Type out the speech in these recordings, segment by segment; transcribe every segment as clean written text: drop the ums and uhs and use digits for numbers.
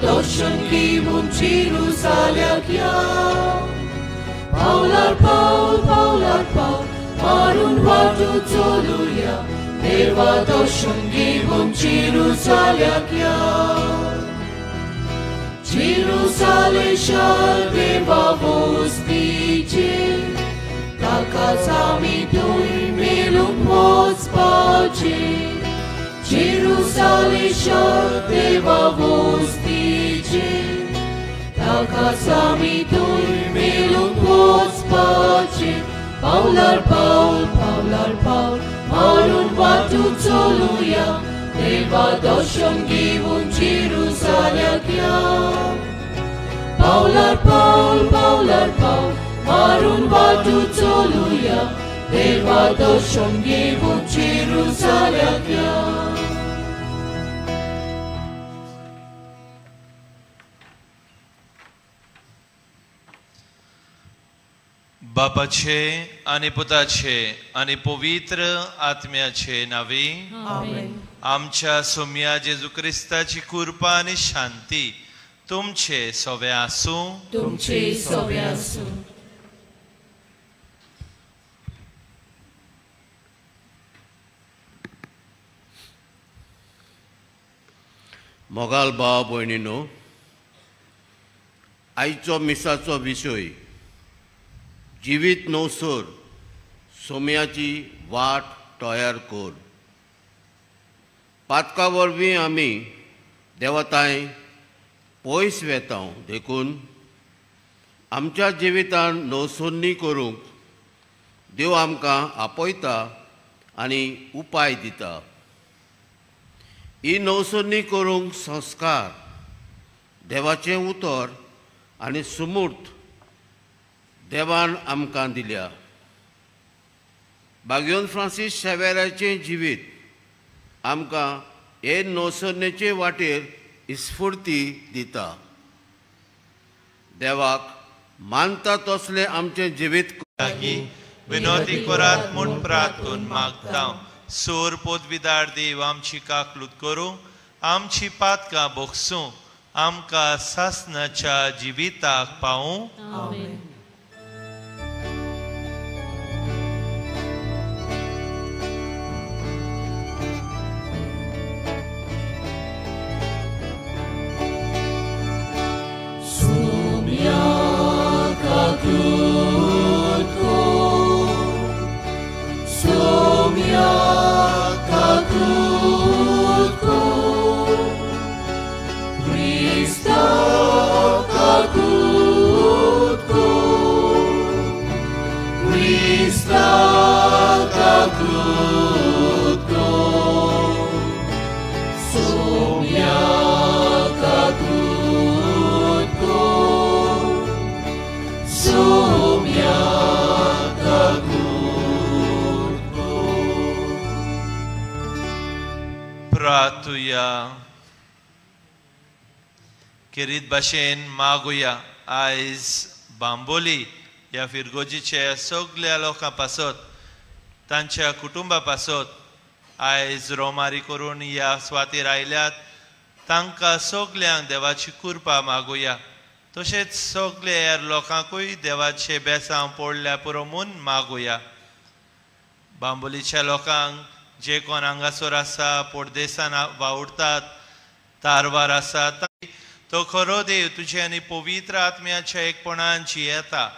दर्शन घेऊन जेरुसाल्याक या पावलार पावल मारून वाटू चलुया देवा दर्शन घेऊन जेरुसाल्याक या जेरुसालेशार देवा वस्तीचे ताकाच आमी थंय मेलूंक वचपाचे जेरुसालेशार देवा वस्तीचे ताकाच आमी थंय मेलूंक वचपाचे पावलार पावल मारून वाटू चलुया देवा दर्शन घेऊन जेरुसाल्याक या पावलार पावल मारून वाटू चलुया देवा दर्शन घेऊन जेरुसाल्याक या बापाचे आणि पुताचे आणि पवित्र आत्म्याचे नावे आमेन आमच्या सोम्या जेजू क्रिस्ताची कृपा आणि शांती तुमचे सवे आसूं तुमचे सवे आसूं मोगाल भाव भयणीनो आयचो मिसाचो विशय जिवीत नवसर सोम्याची वाट तयार कर पातका वरवीं आमी देवताय पयस वेता देखून आमच्या जिवितान नवसोन्नी करूंक देव आमकां आपयता आनी उपाय दिता ही नवसोन्नी करूंक संस्कार देवाचें उतर आनी सुमूर्त देवान आमकां दिल्या बागयोन फ्रांसीस शेवेराचें जिवीत आमकां हे नवसन्नेचे वाटेर इस्फूर्ती दिता देवाक मानता तसलें आमचें जिवीत विनोदी करात म्हूण प्रार्थून मागता सोर पदवीदार देव आमची काकलूत करूं आमची पातकां बोगसूं आमकां सासणाच्या जिविताक पावूं आमेन प्रार्थुया किरीत भाशेन मागुया आयज बांबोली ह्या फिरगोजीचे सगळ्या लोकां पासत तांच्या कुटुंबा पासत आयज रोमारी करून ह्या स्वातीर आयल्यात तांकां सगल्यांक देवाची कृपा मागुया तशेंच सगळे हेर लोकांकूय देवाचे बेसांव पडल्या पुरो म्हूण मागुया बांबोलीच्या लोकांक जे कोण हांगासर आसा परदेसान वावुरतात तारवार आसा तो खरो देव तुजे आनी पवित्र आत्म्याच्या एकपणान जियेता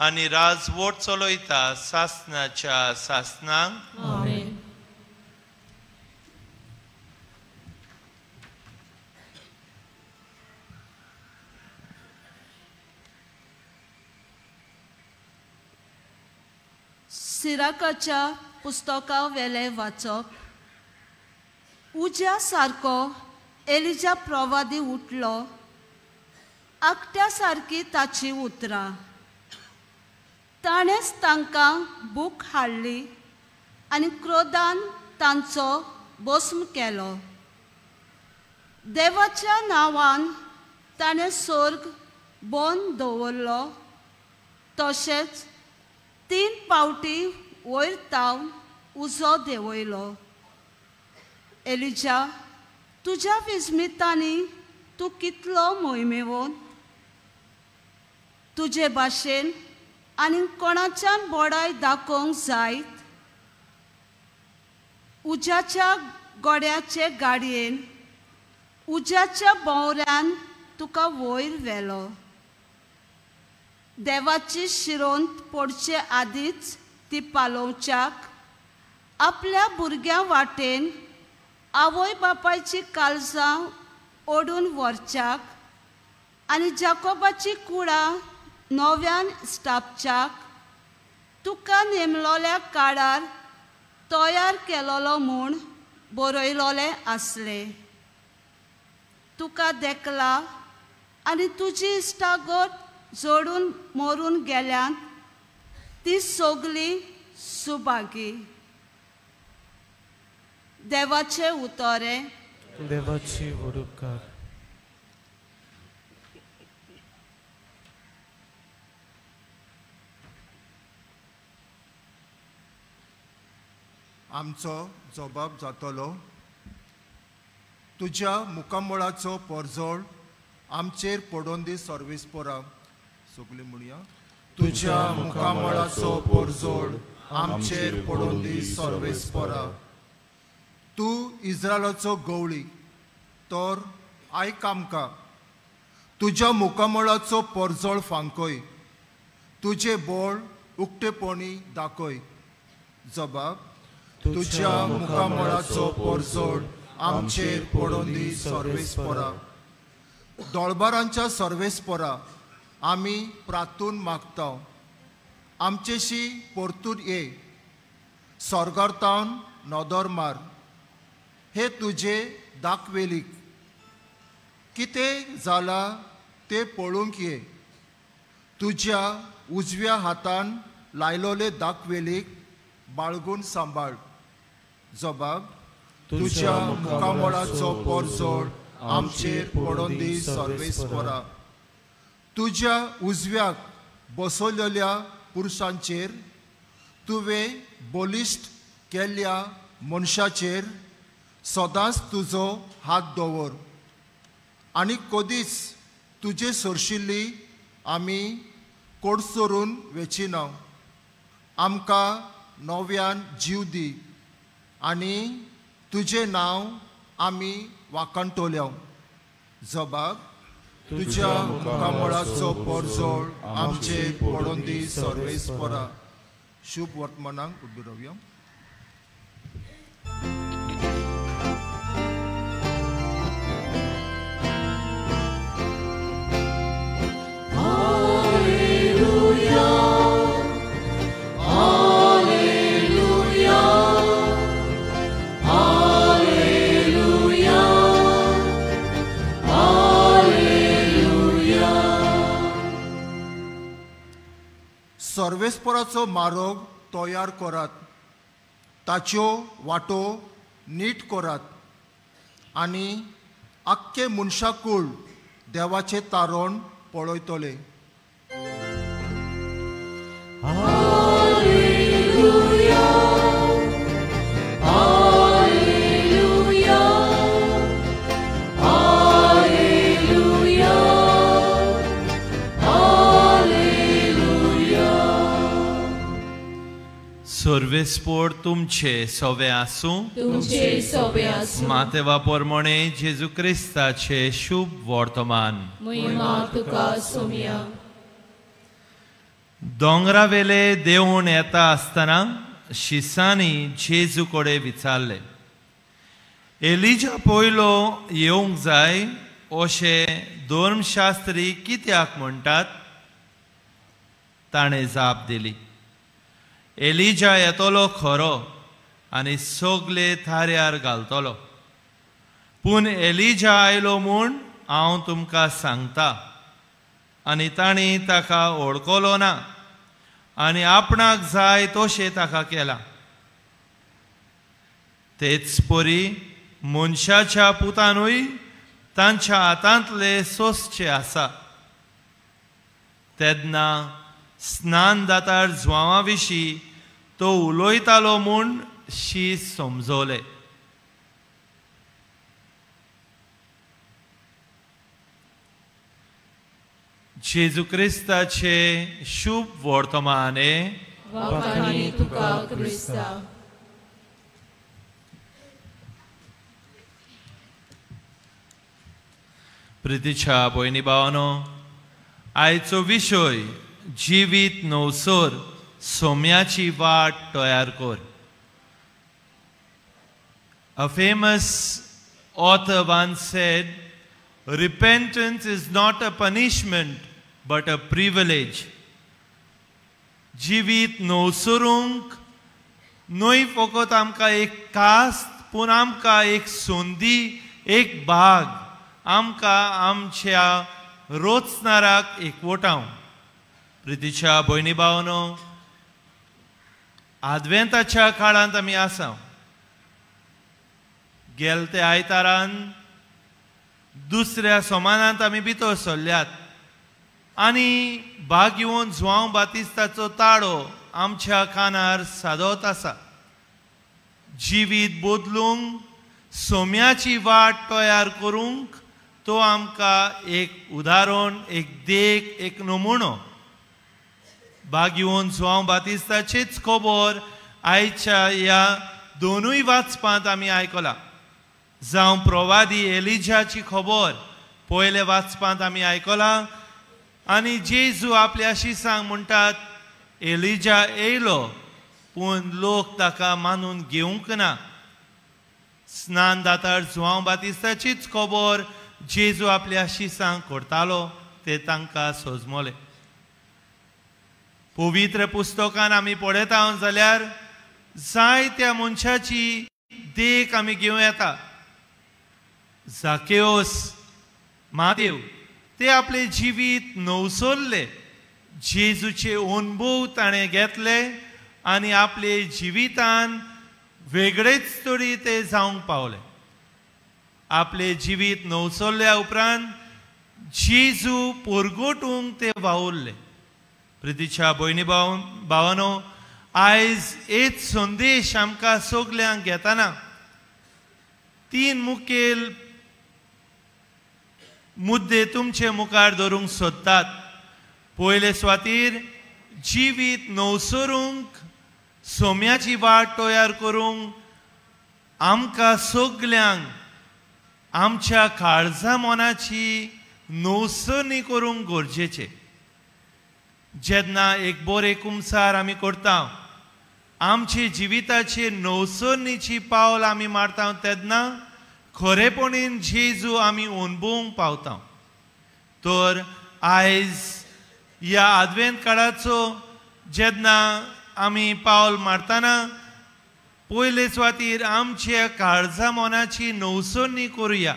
आनी राजवट चलयता सासणाच्या सासणांक आमेन सिराकाच्या पुस्तका वेले वाचप उज्या सारको एलिजा प्रवादी उठलो आकट्या सारकी ताची उतरां ताणेंच तांकां भूक हाडली आनी क्रोधान तांचो भस्म केलो देवाच्या नांवान ताणें सर्ग बंद दवरलो तशेंच 3 पावटी वयर तावन उजो देंवयलो एलिजा तुज्या विस्मितांनी तूं कितलो मोहिमेवून तुजे भाशेन आनी कोणाच्यान बोडाय दाखोवंक जायत उज्याच्या गोड्याचे गाडयेन उज्याच्या भोंवऱ्यान तुका वयर व्हेलो देवाची शिरोंत पडचे आदींच ती पालोवच्याक आपल्या भुरग्यां वाटेन आवय बापायची काळजां ओडून व्हरच्याक आनी जाकोबाची कुळां नव्यान स्थापच्याक तुका नेमलोल्या काळार तयार केलोलो म्हूण बरयलोले आसले तुका देखला आनी तुजी इश्टागत जोडून मरून गेल्यान ती सगली सुभागी देवाचे उतोरे देवाची वडुपकार आमचो जबाब जातलो तुज्या मुखामळाचो परजोळ आमचेर पडोवन दी सर्वेस्परा सगळीं म्हणया तुज्या मुखामळाचो परजोळ आमचेर पडोवन दी सर्वेस्परा तूं इस्रायलाचो गवळी तर आयक आमकां तुज्या मुखामळाचो परजोळ फांकय तुजे बोळ उक्तेपणी दाखय जबाब तुज्या मुखामळाचो परजोळ आमचेर पडोवन दी सर्वेस्परा दोळबारांच्या सर्वेस्परा आमी प्रार्थून मागता आमचेशी परतून ये स्वर्गार्थान नदर मार हे तुजे दाखवेलीक कितें जाला ते पळोवंक ये तुज्या उजव्या हातान लायलोले दाखवेलीक बाळगून सांबाळ जबाब तुज्या मुखामळाचो परजोळ आमचेर पडोवन दी सर्वेस्परा तुज्या उजव्याक बसयलेल्या पुरुषांचेर तुवें बलिश्ट केल्ल्या मनशाचेर सदांच तुजो हात दवर आनी कदीच तुजे सरशिल्ली आमी कोडसरून वेचिना आमकां नव्यान जीव दी आनी तुजें नांव आमी वाकणटल्या जबाब तुज्या मुखामळाचो परजोळ आमचेर पडोवन दी सर्वेस्परा शुभ वर्तमानाक उबी रावया सर्वेस्पराचो मारोग तयार करात ताच्यो वाटो नीट करात आनी आख्खे मनशाकूळ देवाचे तारण पळयतले सर्वेस्पोर तुमचे सोवे आसूं तुमचे सोबे आसूं मातेवा पोरमोणे जेजू क्रिस्ताचे शुभ वर्तमान महिमा तुका सोमिया दोंगरा वेले देवून येता आसतना शिसांनी जेजू कोडे विचारले एलिजा पयलो येवंक जाय अशें धर्मशास्त्री कित्याक म्हणटात ताणें जाप दिली एलिजा येतलो खरो आनी सगले थाऱ्यार घालतलो पूण एलिजा आयलो म्हूण हांव तुमकां सांगता आनी तांणी ताका वळखलो ना आनी आपणाक जाय तशें ताका केला तेच परी मनशाच्या पुतानूय तांच्या हातांतले सोंसचे आसा तेन्ना स्नान दातार जुवांवा विशीं तो उलयतालो म्हूण शीं समजोले जेजू क्रिस्ताचे शुभ वर्तमाने वखाणी तुका क्रिस्ता. प्रितीच्या भयणी भावांनो, आयचो विशय जिवीत नवसोर सोम्याची वाट तयार कर. A famous author once said, repentance is not a punishment but a privilege. जिवीत नवसरूंक न्हय फकत आमकां एक कास्त पूण आमकां एक संदी, एक भाग, आमकां आमच्या रोचणाराक एकवटाव. प्रितीच्या भयणी भावांनो, आदवेंताच्या काळांत आमी आसा. गेल ते आयतारान दुसऱ्या सोमानांत आमी भितर सरल्यात आनी भाग घेवन जुआंव बातिस्ताचो ताळो आमच्या कानार सादोत आसा. जिवीत बदलूंक, सोम्याची वाट तयार करूंक तो आमकां एक उदाहरण, एक देख, एक नमुनो. भाग घेवन जुआंव बातिस्ताचीच खबर आयच्या ह्या दोनूय वाचपांत आमी आयकला. जावं प्रवादी एलिजाची खबर पयले वाचपांत आमी आयकला आनी जेजू आपल्या शिसांक म्हणटात एलिजा येयलो पूण लोक ताका मानून घेवंक ना. स्नान दातार जुआंव बातिस्ताचीच खबर जेजू आपल्या शिसांक करतालो ते तांकां सोजमोले. पवित्र पुस्तकान आमी पळयता जाल्यार जायत्या मनशाची देख आमी घेवं येता. झाकेओस, महादेव, ते आपले जिवीत नवसरले. जेजूचे अनुभव ताणें घेतले आनी आपले जिवितान वेगळेच तरी ते जावंक पावले. आपले जिवीत नवसरल्या उपरांत जेजू परगटूंक ते वावुरले. प्रितीच्या भयणी भावांनो, आयज एक संदेश आमकां सगल्यांक घेताना 3 मुखेल मुद्दे तुमचे मुखार दवरूंक सोदतात. पयले सुवातेर जिवीत नवसरूंक, सोम्याची वाट तयार करूंक आमकां सगल्यांक आमच्या काळजा मनाची नवसरणी करूंक गरजेचें. जेन्ना एक बरे कुमसार आमी करता, आमचे जिविताचे नवसरणीची पावल आमी मारता तेन्ना खरेपणीन जेजू आमी अनुभवूंक पावता. तर आयज ह्या आदवेंत काळाचो जेन्ना आमी पावल मारतना पयले सुवातेर आमच्या काळजा मनाची नवसरणी करुया.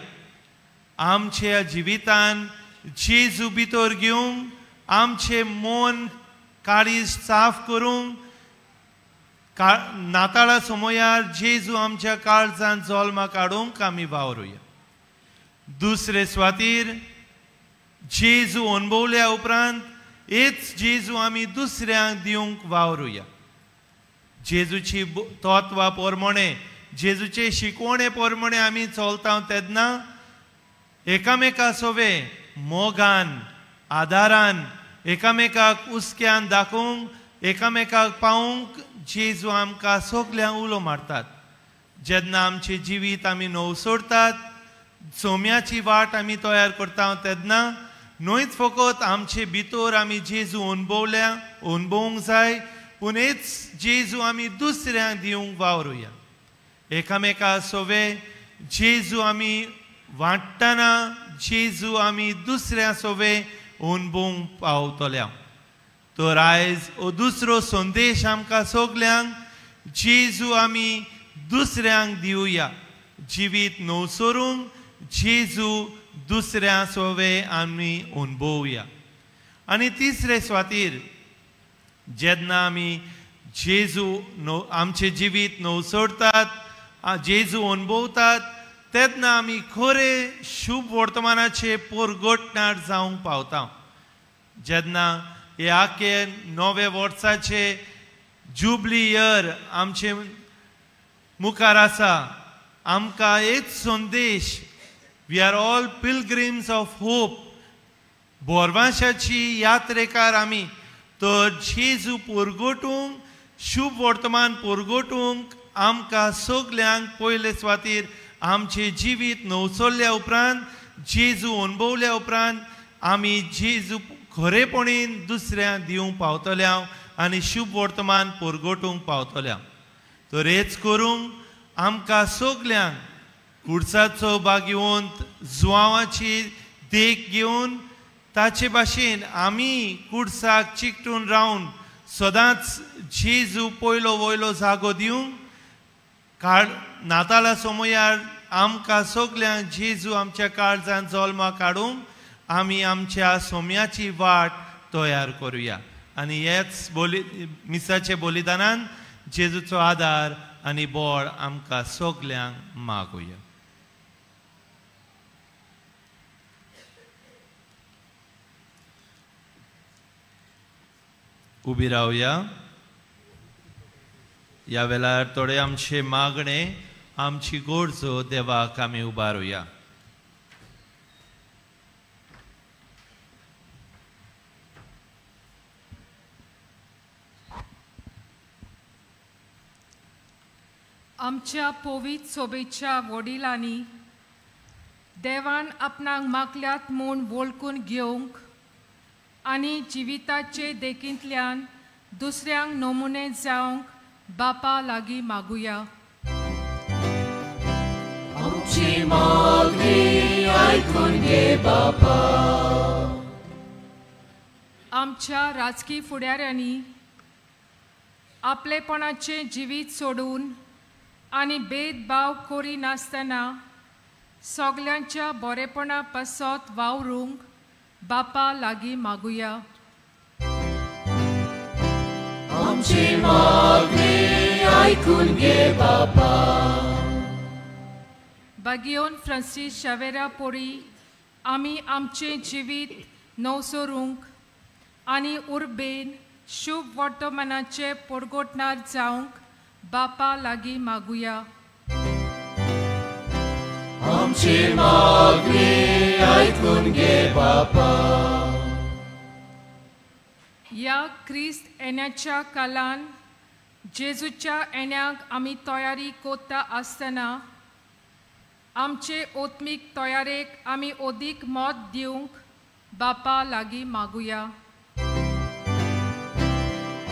आमच्या जिवितान जेजू भितर घेवंक, आमचे मन काळीज साफ करूंक, नाताळा समयार जेजू आमच्या काळजांत जल्मा काडूंक आमी वावरुया. दुसरे सुवातेर जेजू अनुभवल्या उपरांत हेच जेजू आमी दुसऱ्यांक दिवंक वावरुया. जेजूची तत्वां प्रमाणे, जेजूचे शिकवणे प्रमाणे आमी चलता तेन्ना एकामेका सोवे मोगान, आदारान, एकामेकाक उस्क्यान दाखोवंक, एकामेकाक पावूंक जेजू आमकां सगल्यांक उलो मारतात. जेन्ना आमचे जिवीत आमी नवसरतात, सोम्याची वाट आमी तयार करता तेन्ना न्हयच फकत आमचे भितर आमी जेजू अनुभवूंक जाय, पूण हेच जेजू आमी दुसऱ्यांक दिवंक वावरुया. एकामेका सोवे जेजू आमी वांट्टना जेजू आमी दुसऱ्या सोवे अनुभवूंक पावतल्या. तर आयज हो दुसरो संदेश आमकां सगल्यांक जेजू आमी दुसऱ्यांक दिवया. जिवीत नवसरूंक जेजू दुसऱ्या सोवे आमी अनुभवया. आनी तिसरे सुवातेर जेन्ना आमी जेजू आमचे जिवीत नवसरतात, जेजू अनुभवतात तेन्ना आमी खरे शुभ वर्तमानाचे परगटणार जावंक पावता. जेन्ना हे आखे नवे वर्साचे जुबली इयर आमचे मुखार आसा, आमकां एक संदेश, we are all pilgrims of hope. बोरवांशाची यात्रेकार आमी तर जेजू पोरगोटूंक शुभ वर्तमान पोरगोटूंक आमकां सगल्यांक पयले सुवातेर आमचे जिवीत नवसोल्ल्या उपरांत जेजू अणभवल्या उपरांत आमी जेजू खरेपणीन दुसऱ्यांक दिवंक पावतल्या आनी शुभ वर्तमान पोरगोटूंक पावतल्या. तर हेच करूंक आमकां सगल्यांक कुडसाचो भाग्यवंत जुवांवाची देख घेवन ताचे भाशेन आमी कुडसाक चिकटून रावन सदांच जेजू पयलो वयलो जागो दिवंक नाताला समयार आमकां सगल्यांक जेजू आमच्या काळजांत जल्माक हाडूंक आमी आमच्या सोम्याची वाट तयार करुया आनी हेच मिसाचे बलिदानान जेजूचो आदार आनी बळ आमकां सगल्यांक मागुया. उबी रावया. ह्या वेळार थोडे आमचे मागणे आमची गोरजो देवाक आमी उबारुया. आमच्या पवित्र सोबेच्या वडिलांनी देवान आपणाक मागल्यात म्हूण वळखून घेवंक आनी जिविताचे देखींतल्यान दुसऱ्यांक नमुने जावंक बापा लागीं मागुया. आमची मागणी आयकून घे बापा. आमच्या राजकी फुडाऱ्यांनी आपलेपणाचें जिवीत सोडून आनी भेदभाव करी नासतना सगल्यांच्या बरेपणा पासत वावरूंक बापा लागीं मागुया. आमची मागणी आयकून घे बापा. भाग्यवन फ्रांसीस शावेरा पोरी आमी आमचें जिवीत नवसोरूंक आनी उर्बेन शुभ वर्तमानाचे परगोटणार जावंक बापा लागीं मागुया. आमची मागणी आयकून घे बापा. ह्या क्रिस्त येण्याच्या काळान जेजूच्या येण्याक आमी तयारी कोत्ता आसतना आमचे ओत्मीक तयारेक आमी ओदीक मोत दिवंक बापा लागीं मागुया.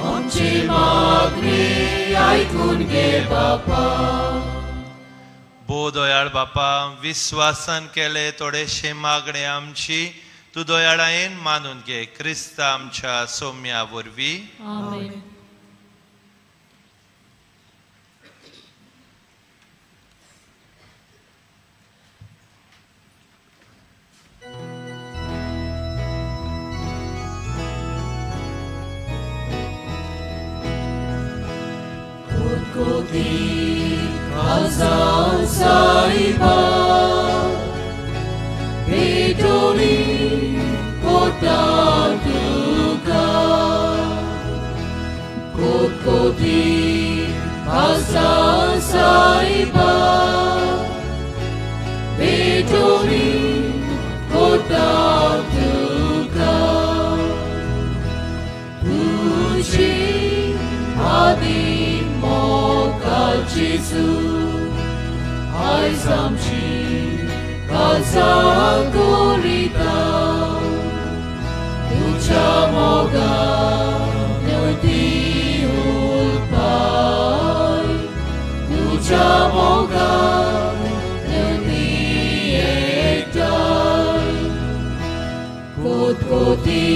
आमची मागणी आयकून घे बापा. भो दोयाळ बापा, विश्वासान केले थोडेशे मागणे आमची तू दोयाळायेन मानून घे. क्रिस्त आमच्या सौम्या वरवीं. आमेन. Kazan saiba Bedoni kotantuka Kotkoti Kazan saiba Bedoni kotantuka Tuji adi Jesus, I zamchi kazagorita, ducha moga nudi ulpai, ducha moga nudi ektai, kotkoti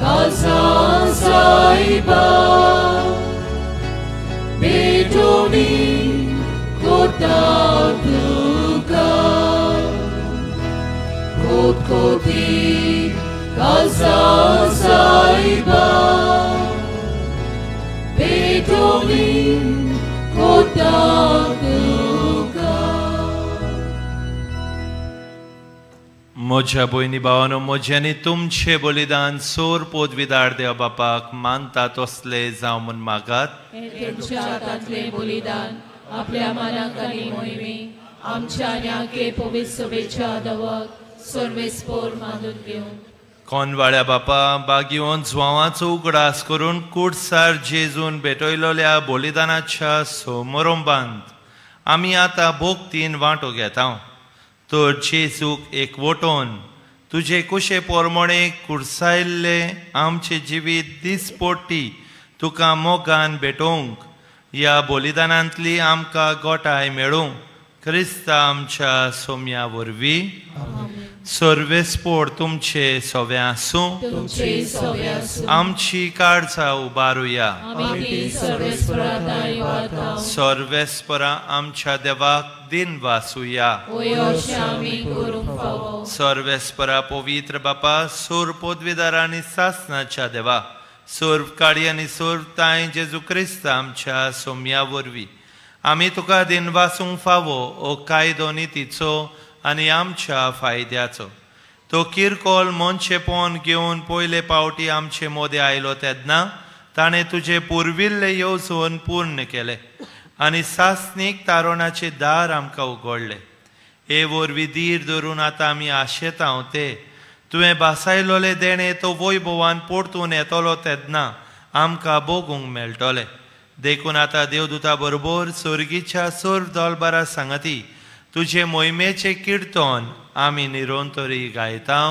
kazasaiba. Bedoni kotantuka Kotkoti kazasaiba Bedoni kotantuka. मोज्या भयणी भावानो, मोज्यांनी तुमचे बलिदान सोर पोदविदार देव बापाक मानता तसले जावं म्हूण मागात. तुमच्या हातांतले बलिदान आपल्या मानाक आनी मोहिमे आमच्या न्याके पवित्र सभेच्या दवक सर्वेस्पोर मानून घेवन कोनवाळ्या बापा बागीवन जुवांचो उगडास करून कुडसार जेजून भेटयलोल्या बलिदानाच्या सोमोरोम बांद आमी आतां भोगतीन वांटो घेता तर जेजूक एकवटोन तुजे कुशे पोरमोणे कुडसायल्ले आमचे जिवीत दिसपोटी तुका मोगान भेटोवंक ह्या बलिदानांतली आमकां गोठाय मेळूंक क्रिस्ता आमच्या सोम्या वरवीं सर्वेस्पोर तुमचे सोव्या आसूं आमची काळजां उबारुया सर्वेस्परा आमच्या देवाक दिन वासुया सर्वेस्परा पवित्र बापा सोर पदवीदार आनी सासनाच्या देवा सोर्व काळी आनी सोर्व ताय जेजू क्रिस्त आमच्या सोम्या वरवीं आमी तुका दिन वासूंक फावो ओ कायदो नितीचो आनी आमच्या फायद्याचो तो किरकोल मनशेपण घेवन पयले पावटी आमचे मोदे आयलो तेन्ना ताणें तुजे पुर्विल्ले येवजोन पूर्ण केले आनी सासनीक तारुणाचे दार आमकां उगडले हे वरवीं धीर धरून आतां आमी आशेता ते तुवें भासायलोले देणे तो वैभवान परतून येतलो तेन्ना आमकां भोगूंक मेळटले देखून आतां देवदूता बरोबर सर्गीच्या सोर दोलबारा सांगाती तुझे मोहिमेचे किर्तन आमी निरंतरी गायता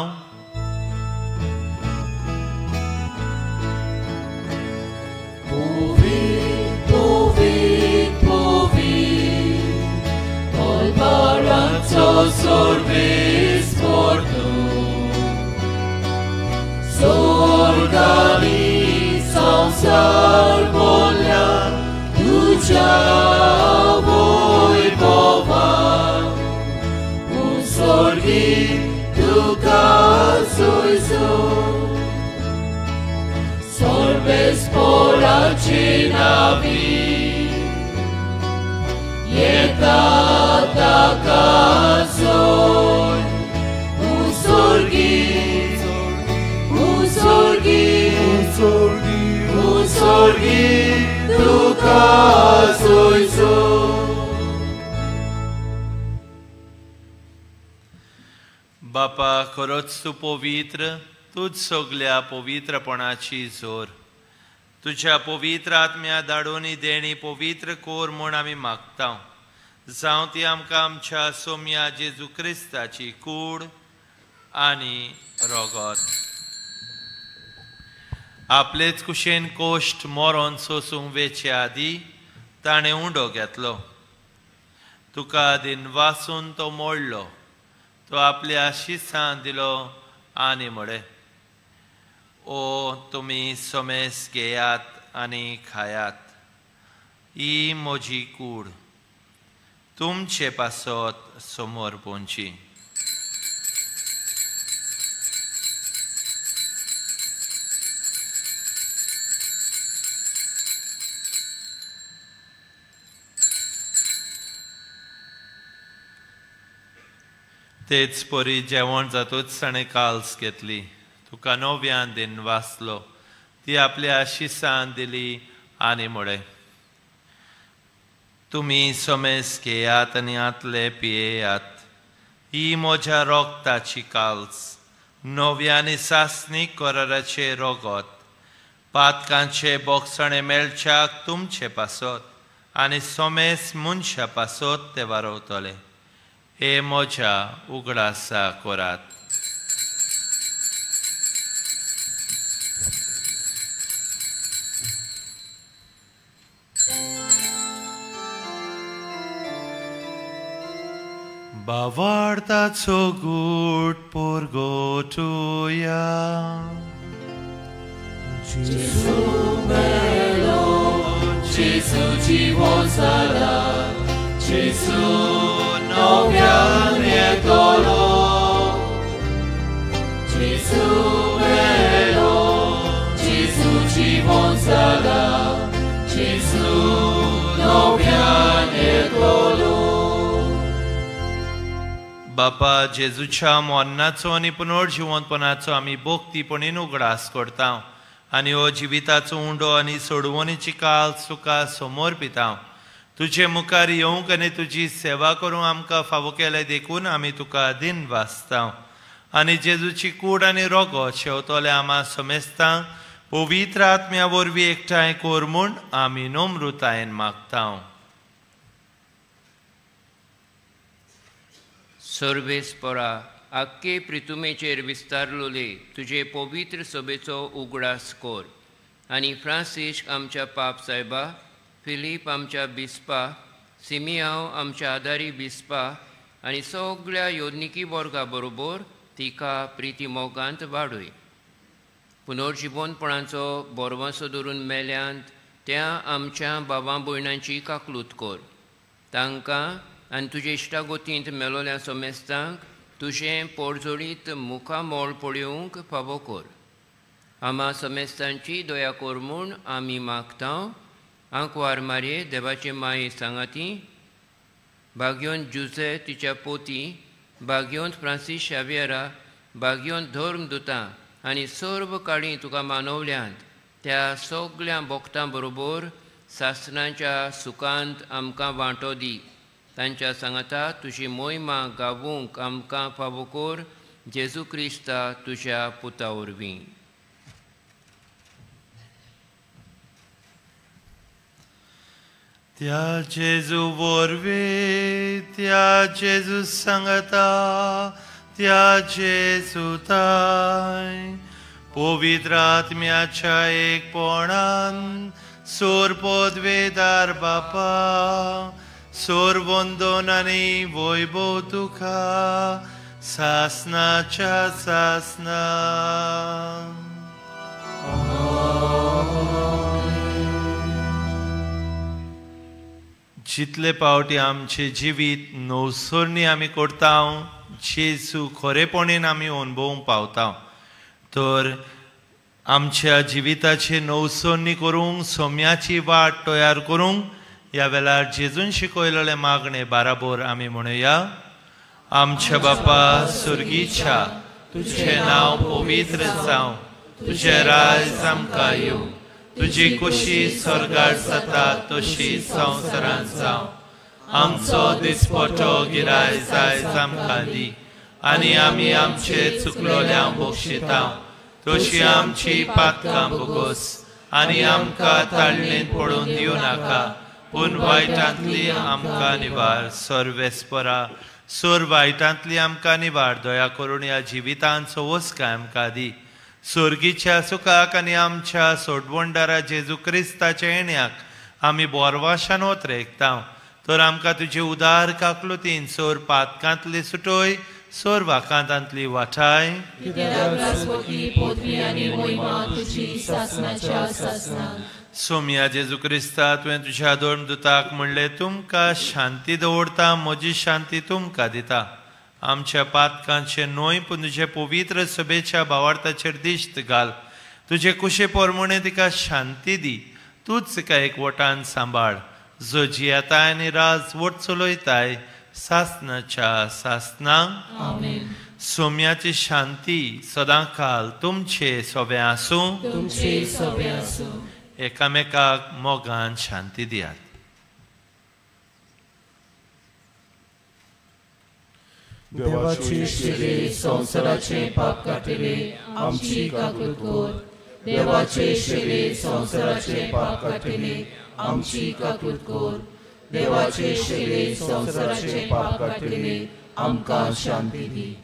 संसार बोल्या तुझ्या Sorgi tuka soiso Sorbes poraci navi Yeta taka soy Usorgi tuka soiso बापा खरोच तूं पवित्र तूच सगल्या पवित्रपणाची जोर तुझ्या पवित्र आत्म्या धाडोनी देणी पवित्र कोर म्हूण आमी मागता जावं ती आमकां आमच्या सोम्या जेजू क्रिस्ताची कूड आनी रोगोत आपलेच कुशेन कोश्ट मोरोन सोसूंक वेचे आदी ताणें उंडो घेतलो तुका दिन वासून तो मोडलो तो आपल्या शिसान दिलो आनी म्हळे ओ तुमी सोमेस घेयात आनी खायात ही म्हजी कूड तुमचे पासत समोर पोंची तेच परी जेवण जातूच ताणें काल्स घेतली तुका नव्यान दिन वाचलो ती आपल्या शिसान दिली आनी म्हळे तुमी सोमेस घेयात आनी आतले पियेयात ही म्हज्या रोगताची काल्स नव्यानी सासनीक कराराचे रोगोत पातकांचे बोगसणे मेळच्याक तुमचे पासत आनी सोमेस मनशा पासत ते वारवतले हे म्हज्या उगडासा कोरात बावार्ताचो गूट पोरगोटुया Gesù bello, Gesù জীবন সারা, Gesù noviane tolo, Gesù bello, Gesù জীবন সারা, Gesù noviane tolo. बापा जेजूच्या मरणाचो आनी पुनर्जिवंतपणाचो आमी भोक्तीपणीन उगडास करता आनी हो जिविताचो उंडो आनी सोडवणीची काल तुका समोर पिता तुजे मुखार येवंक आनी तुजी सेवा करूंक आमकां फावो केले देखून आमी तुका दिन वाचता आनी जेजूची कूड आनी रोगो शेवतोले आमा समेस्तांक पवित्र आत्म्या वरवीं एकठांय कोर म्हूण आमी नम्रतायेन मागतां. सर्वेस्परा आख्खे पृथ्वीचेर विस्तारलोले तुजे पवित्र सभेचो उगडास कोर आनी फ्रांसीस आमच्या पाप सायबा, फिलीप आमच्या बिस्पा, सिमियांव आमच्या आदारी बिस्पा आनी सगळ्या योदनिकी वर्गा बरोबर तिका प्रिती मोगांत वाडय. पुनर्जीवनपणाचो बोरवासो धरून मेल्यांत त्या आमच्या बाबा भयणांची काकलूत कोर. तांकां आनी तुजे इश्टागोतींत मेलोल्या समेस्तांक तुजें पोरजोडीत मुखामोळ पळोवंक फावो कोर. आमा समेस्तांची दया कोर म्हूण आमी मागतां. आंकवार मारये देवाचे माये सांगाती, भाग्योन जुजे तिच्या पोती, भाग्योन फ्रांसीस शावियरा, भाग्योन धर्मदुतां आनी सर्व काळी तुका मानवल्यांत त्या सगळ्या भक्तां बरोबर सासणाच्या सुखांत आमकां वांटो दी. तांच्या सांगाता तुजी मोहिमा गावूंक आमकां फावो कोर. जेजू क्रिस्ता तुज्या पुता वरवीं. त्या जेजू वरवीं, त्या जेजू सांगता, त्या जेजूताय पवित्र आत्म्याच्या एकपणान सोर पदवेदार बापा, सोर वंदन आनी वैभव तुका सासनाच्या सासना. जितले पावटी आमचे जिवीत नवसोरणी आमी करता, जेजू खरेपणीन आमी अनुभवूंक पावता, तर आमच्या जिविताची नवसोरणी करूंक, सोम्याची वाट तयार करूंक ह्या वेळार जेजून शिकयलेले मागणे बाराबर आमी म्हणुया. आमच्या बापा सुर्गीच्या, तुझें नांव पवित्र जावं, तुझें राज आमकां येवं, तुजी कुशी स्वर्गार जाता तशी संवसारांत जावं. आमचो दिसपटो गिराय जायज आमकां दी, आनी आमी आमचे चुकलोल्यांक बक्षिता, तशी आमची पातकां भोगोस, आनी आमकां ताळणेंत पडून दिवं नाका, पूण वायटांतली आमकां निवार. सर्वेस्परा सोर वायटांतली आमकां निवार. दया करून ह्या जिवितांचो वस्काय आमकां दी. सुर्गीच्या सुखाक आनी आमच्या सोडवणदारा जेजू क्रिस्ताच्या येण्याक आमी बोरवाशान वतरेकता, तर आमकां तुजे उदार काकलुतीन सोर पातकांतली सुटोय, सोर वाकांतांतली वाठाय. सोम्या जेजू क्रिस्ता, तुवें तुज्या धर्मदुताक म्हणलें, तुमकां शांती दवरता, म्हजी शांती तुमकां दिता. आमच्या पातकांचे न्हय, पूण तुजे पवित्र सभेच्या भावार्थाचेर दिश्ट घाल. तुजे कुशे पोरमणे तिका शांती दी. तूच तिका एकवटान सांबाळ, जो जियेताय आनी राज वट चलयताय सासनाच्या सासनांक. सोम्याची शांती सदां काल तुमचे सोबे आसूं. एकामेकाक मोगान शांती दियात. देवाची शिले संसाराचे पाप काटिले आमची काकूत कोर. देवाचे शिले संसाराचे पाप काटिले आमची काकूत कोर. देवाचे शिले संसाराचे पाप काटिले आमकां शांती दी.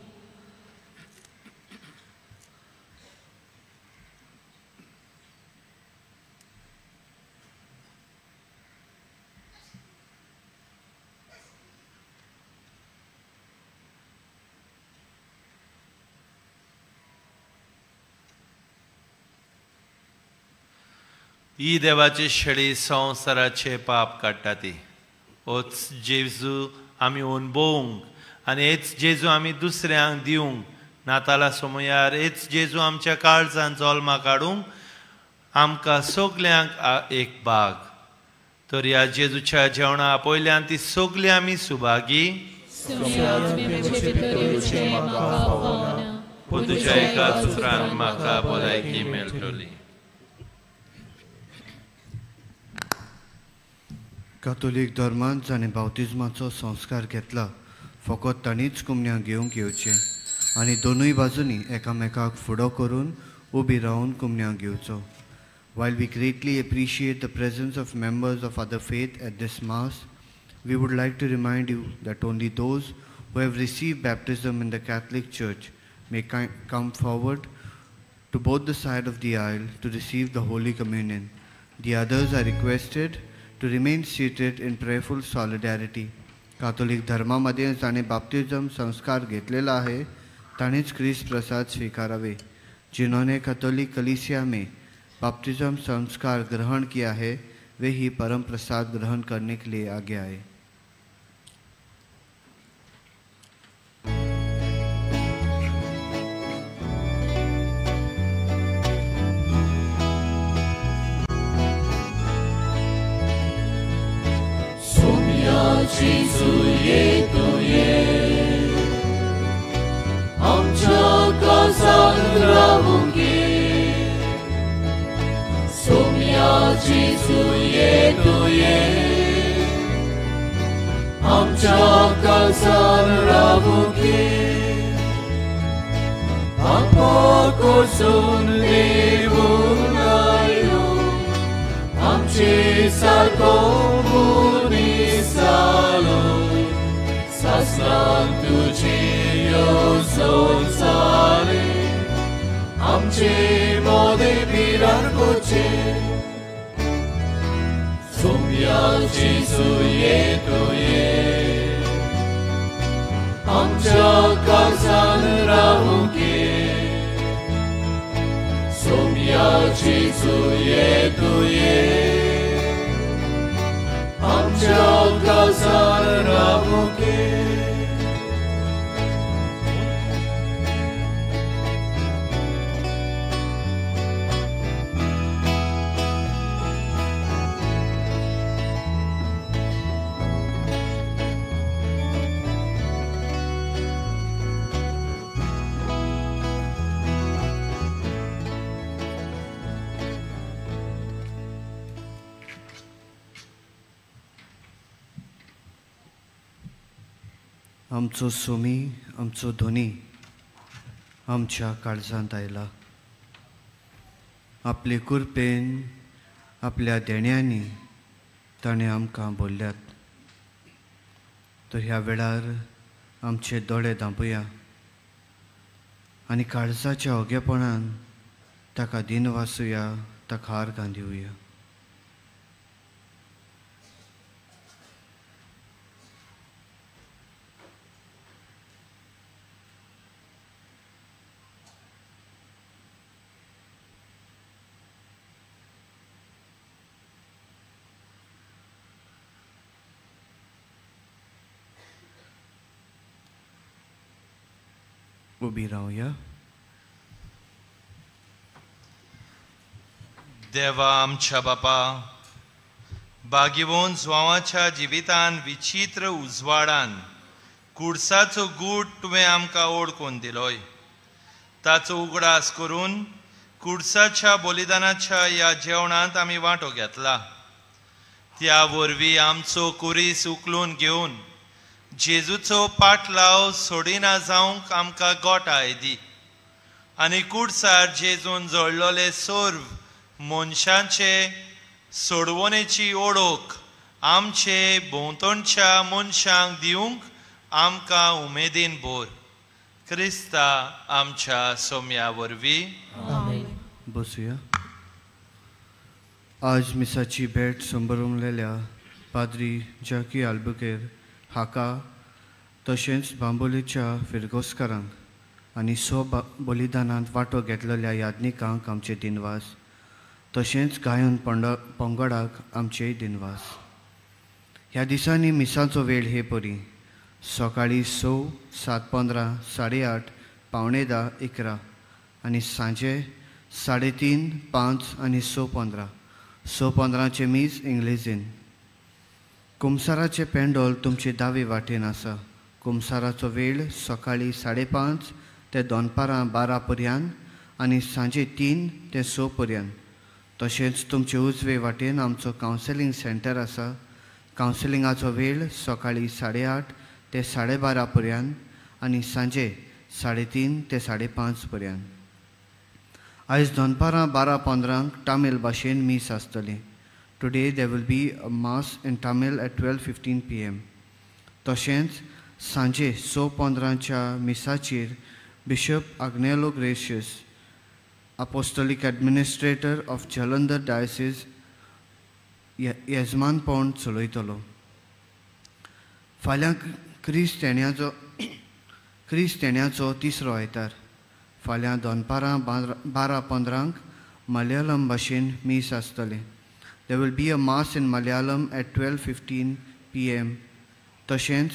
ही देवाची शेळी संवसाराचे पाप काडटा ती. होच जेजू आमी अनुभवूंक आनी हेच जेजू आमी दुसऱ्यांक दिवंक, नाताला समयार हेच जेजू आमच्या काळजांत जल्मा काडूंक आमकां सगल्यांक एक भाग. तर ह्या जेजूच्या जेवणा पयल्यान ती सगळीं आमी सुभागी. पूण तुज्या एका उतरान म्हाका भलायकी मेळटली. कॅथोलीक धर्मांत जाणें बावतिजमाचो संस्कार घेतला, फकत तांणीच कुमन्याक घेवंक येवचें. आनी दोनूय बाजूनी एकामेकाक फुडो करून उबी रावन कुमन्यांक घेवचो. While we greatly appreciate the presence of members of other faith at this Mass, we would like to remind you that only those who have received baptism in the Catholic Church may come forward to both the side of the aisle to receive the Holy Communion. The others are requested to remain seated in prayerful solidarity. Catholic धर्मामध्ये जाणे बाप्तिझम संस्कार घेतलेला आहे तानेच ख्रिस्त प्रसाद स्वीकारावे. जिन्होंने Catholic कलीसिया में बपतिस्म संस्कार ग्रहण किया है वे ही परम प्रसाद ग्रहण करने के लिए आगे आए. Jesu येतो आमच्या काळजात राहून घे. सोम्या जेजू येतो आमच्या काळजात राहून घे. पाप कोसून देऊन आयो आमचे सारको Saloi, sasnan tuji yozon sale, amche mode birar koche. Sombia Jesu yeto amcha kalzan rahuke. Sombia Jesu yeto आमच्या काळजात राहूं घे. आमचो सोमी आमचो धोनी आमच्या काळजांत आयला. आपले कुरपेन आपल्या देण्यांनी ताणें आमकां भरल्यात. तो ह्या वेळार आमचे दोळे धांपूया आनी काळजाच्या ओगेपणान ताका दिन वासुया, ताका आर्गां दिवया. उबी रावया. देवा आमच्या बापा, बागिवोन स्वावाच्या जिवितान विचित्र उजवाडान कुडसाचो गूट तुवें आमकां ओळखून दिलोय. ताचो उगडास करून कुडसाच्या बलिदानाच्या ह्या जेवणांत आमी वांटो घेतला. त्या वरवीं आमचो कुरीस उखलून घेवन जेजूचो पाटलाव सोडिना जावंक आमकां गोठाय दी आनी कुडसार जेजून जळलोले सोर्व मनशांचे सोडवणेची ओळख आमचे भोंवतणच्या मनशांक दिवंक आमकां उमेदीन भर. क्रिस्ता आमच्या सोम्या वरवीं. बसूया. आज मिसाची भेट संबरमलेल्या पाद्री जाकी आल्बुकेर हाका तशेंच बांबोलीच्या फिरगोस्कारांक आनी बलिदानांत वांटो घेतलेल्या याज्ञिकांक आमचे दिनवास. तशेंच गायन पंगडाक आमचेय दिनवास. ह्या दिसांनी मिसाचो वेळ हे परी सकाळीं 6, 7:15, 8:30, 9:45, 11 आनी सांजे 3:30, 5 आनी 6:15. 6:15चे मीस इंग्लिजीन. कुमसाराचे पेंडोल तुमचे दावे वाटेन आसा. कुमसाराचो वेळ सकाळीं 5:30 ते दनपारां 12 पर्यंत आनी सांजे 3 ते 6 पर्यंत. तशेंच तुमचे उजवे वाटेन आमचो कावन्सिलींग सेंटर आसा. कावन्सिलिंगाचो वेळ सकाळीं 8:30 ते 12:30 पर्यंत आनी सांजे 3:30 ते 5:30 पर्यंत. आयज दनपारां 12:15 तामील भाशेन मीस आसतली. Today there will be a mass in Tamil at 12:15 PM. तशेंच सांजे 6:15च्या मिसाचेर bishop Agnelo Gracias apostolic administrator of Jalandhar diocese येजमानपण चलयतलो. फाल्यां क्रिस्तेण्याचो तिसरो आयतार. फाल्यां दनपारां 12:15 मलयालम भाशेन मीस आसतले. There will be a mass in Malayalam at 12:15 PM. तशेंच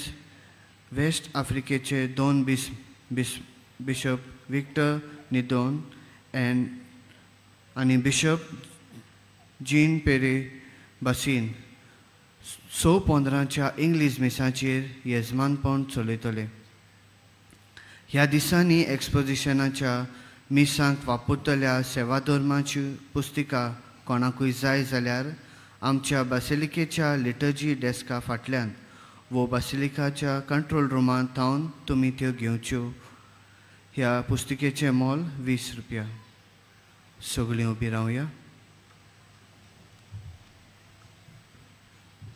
वेस्ट आफ्रिकेचे 2 बिशप विक्टर निदोन आनी बिशप जीन पेरे बासीन 6:15च्या इंग्लीश मिसाचेर येजमानपण चलयतले. ह्या दिसांनी एक्सपोजिशनाच्या मिसांक वापरतल्या सेवाधर्माची पुस्तिका कोणाकूय जाय जाल्यार आमच्या बासिलिकेच्या लिटर्जी डेस्का फाटल्यान वो बासिलिकाच्या कंट्रोल रुमांत थावन तुमी त्यो घेवच्यो. ह्या पुस्तिकेचें मोल 20 रुपया. सगळीं उबी रावया.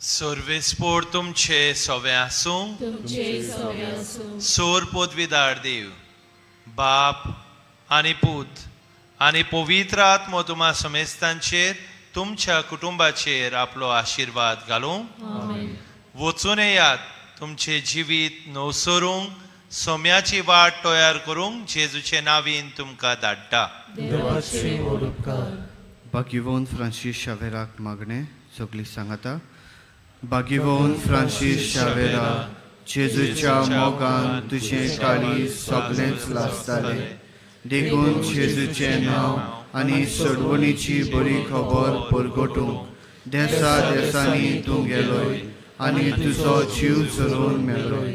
सोर्वेस्पोर तुमचे सोवे आसूं. सोर पदवीदार देव बाप आनी पूत आनी पवित्र आत्मो तुमा समेस्तांचेर तुमच्या कुटुंबाचेर आपलो आशिर्वाद घालूं. वचून येयात तुमचे जिवीत नवसरूंक सोम्याची वाट तयार करूंक जेजूचे नांवीन तुमकां धाडटा. भाग्यवान फ्रांसीस शावेराक मागणें. सगळीं सांगाता. भाग्यवान फ्रांसीस शावेरा, जेजूच्या मोगान तुजें काळीज सगळेंच लासतालें. देखून जेजूचें नांव आनी सोडवणीची बरी खबर परगटूंक देसा देसांनी तूं गेलोय आनी तुजो जीव चलोवन मेलोय.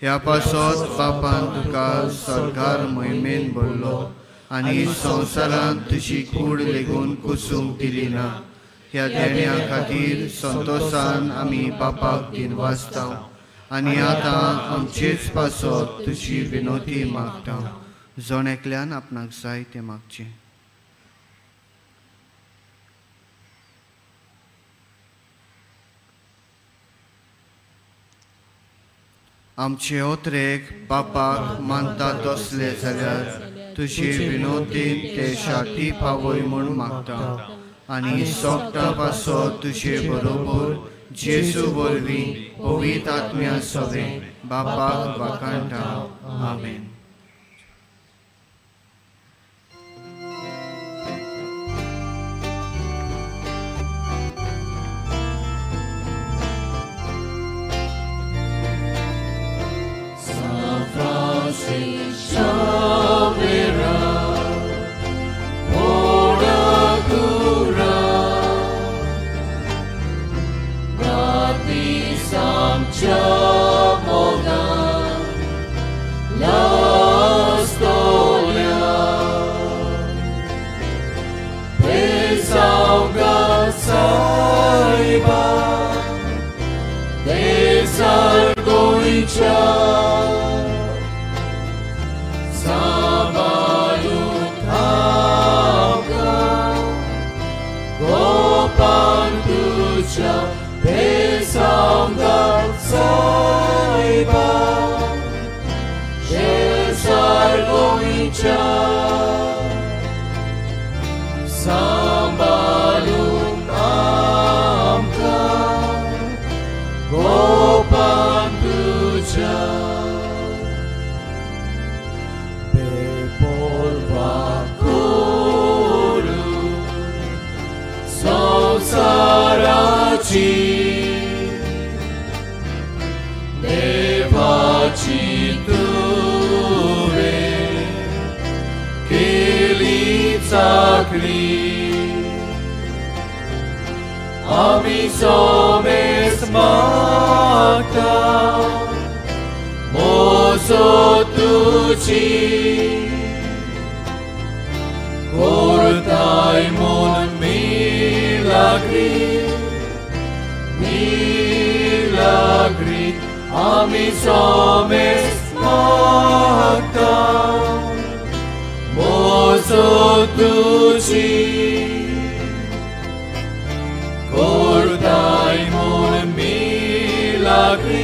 ह्या पासत बापान तुका सरकार मोहिमेन भरलो आनी संवसारांत तुजी कूड लेगून कुसूंक दिली ना. ह्या देण्या खातीर संतोशान आमी बापाक दिन वाचता आनी आतां आमचेच पासत तुजी विनोती मागता. जण एकल्यान आपणाक जाय तें मागचें. आमचे ओत्रेक बापाक मानता तसले जाल्यार तुजी विनोदीन ते शाटी पावय म्हूण मागता आनी सोगटा पासत तुजे बरोबर जेजू वरवीं पवित्र आत्म्या सवे बापाक वाखाणटा. आमेन. Ami somes magta mozo tuci cortai mon milagri Ami somes मागता मोजो तुझी कोरताय मोन मिलाग्री